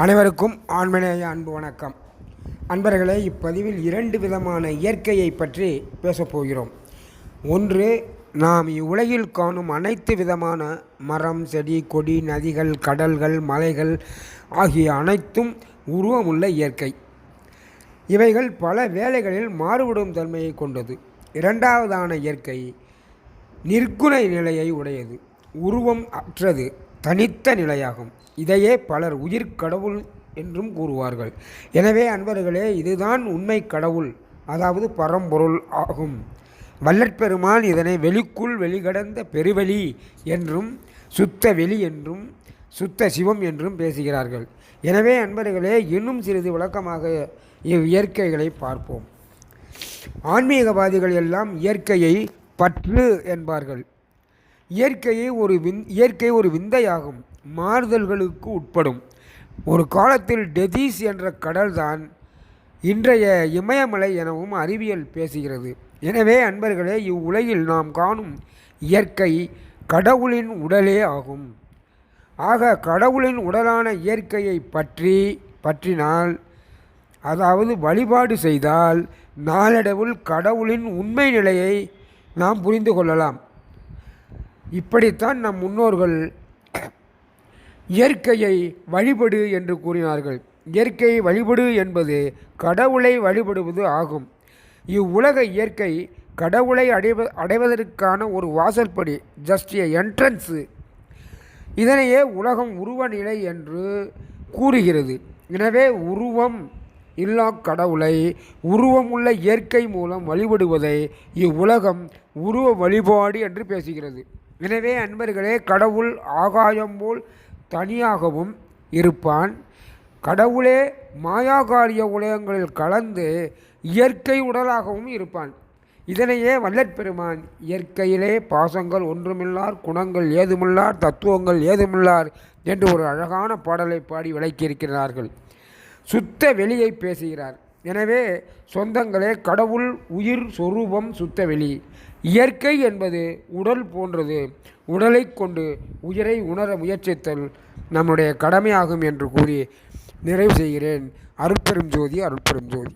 அனைவருக்கும் ஆன்மநேய அன்பு வணக்கம். அன்பர்களே, இப்பதிவில் 2 விதமான இயற்கையை பற்றி பேசப்போகிறோம். ஒன்று, நாம் இவ்வுலகில் காணும் அனைத்து விதமான மரம், செடி, கொடி, நதிகள், கடல்கள், மலைகள் ஆகிய அனைத்தும் உருவமுள்ள இயற்கை. இவைகள் பல வேளைகளில் மாறுபடும் தன்மையை கொண்டது. இரண்டாவதான இயற்கை நிர்குண நிலையை உடையது, உருவம் அற்றது, தனித்த நிலையாகும். இதையே பலர் உயிர்க்கடவுள் என்றும் கூறுவார்கள். எனவே அன்பர்களே, இதுதான் உண்மை கடவுள், அதாவது பரம்பொருள் ஆகும். வள்ளற்பெருமான் இதனை வெளிக்குள் வெளிகடந்த பெருவெளி என்றும், சுத்த வெளி என்றும், சுத்த சிவம் என்றும் பேசுகிறார்கள். எனவே அன்பர்களே, இன்னும் சிறிது விளக்கமாக இவ்வியற்கைகளை பார்ப்போம். ஆன்மீகவாதிகள் எல்லாம் இயற்கையை பற்று என்பார்கள். இயற்கை ஒரு விந்தையாகும், மாறுதல்களுக்கு உட்படும். ஒரு காலத்தில் டெதீஸ் என்ற கடல்தான் இன்றைய இமயமலை எனவும் அறிவியல் பேசுகிறது. எனவே அன்பர்களே, இவ்வுலகில் நாம் காணும் இயற்கை கடவுளின் உடலே ஆகும். ஆக கடவுளின் உடலான இயற்கையை பற்றினால், அதாவது வழிபாடு செய்தால், நாளடைவில் கடவுளின் உண்மை நிலையை நாம் புரிந்து கொள்ளலாம். இப்படித்தான் நம் முன்னோர்கள் இயற்கையை வழிபடு என்று கூறினார்கள். இயற்கையை வழிபடு என்பது கடவுளை வழிபடுவது ஆகும். இவ்வுலக இயற்கை கடவுளை அடைவதற்கான ஒரு வாசல்படி, ஜஸ்ட் எ என்ட்ரன்ஸு. இதனையே உலகம் உருவ நிலை என்று கூறுகிறது. எனவே உருவம் இல்லா கடவுளை உருவமுள்ள இயற்கை மூலம் வழிபடுவதை இவ்வுலகம் உருவ வழிபாடு என்று பேசுகிறது. எனவே அன்பர்களே, கடவுள் ஆகாயம் போல் தனியாகவும் இருப்பான். கடவுளே மாயாகாரிய உலகங்களில் கலந்து இயற்கை உடலாகவும் இருப்பான். இதனையே வள்ளற்பெருமான் இயற்கையிலே பாசங்கள் ஒன்றுமில்லார், குணங்கள் ஏதுமில்லார், தத்துவங்கள் ஏதுமில்லார் என்று ஒரு அழகான பாடலை பாடி விளக்கியிருக்கிறார்கள். சுத்த வெளியை பேசுகிறார். எனவே சொந்தங்களே, கடவுள் உயிர் சொரூபம் சுத்த வெளி. இயற்கை என்பது உடல் போன்றது. உடலை கொண்டு உயிரை உணர முயற்சித்தல் நம்முடைய கடமையாகும் என்று கூறி நிறைவு செய்கிறேன். அருட்பெரும் ஜோதி, அருட்பெரும் ஜோதி.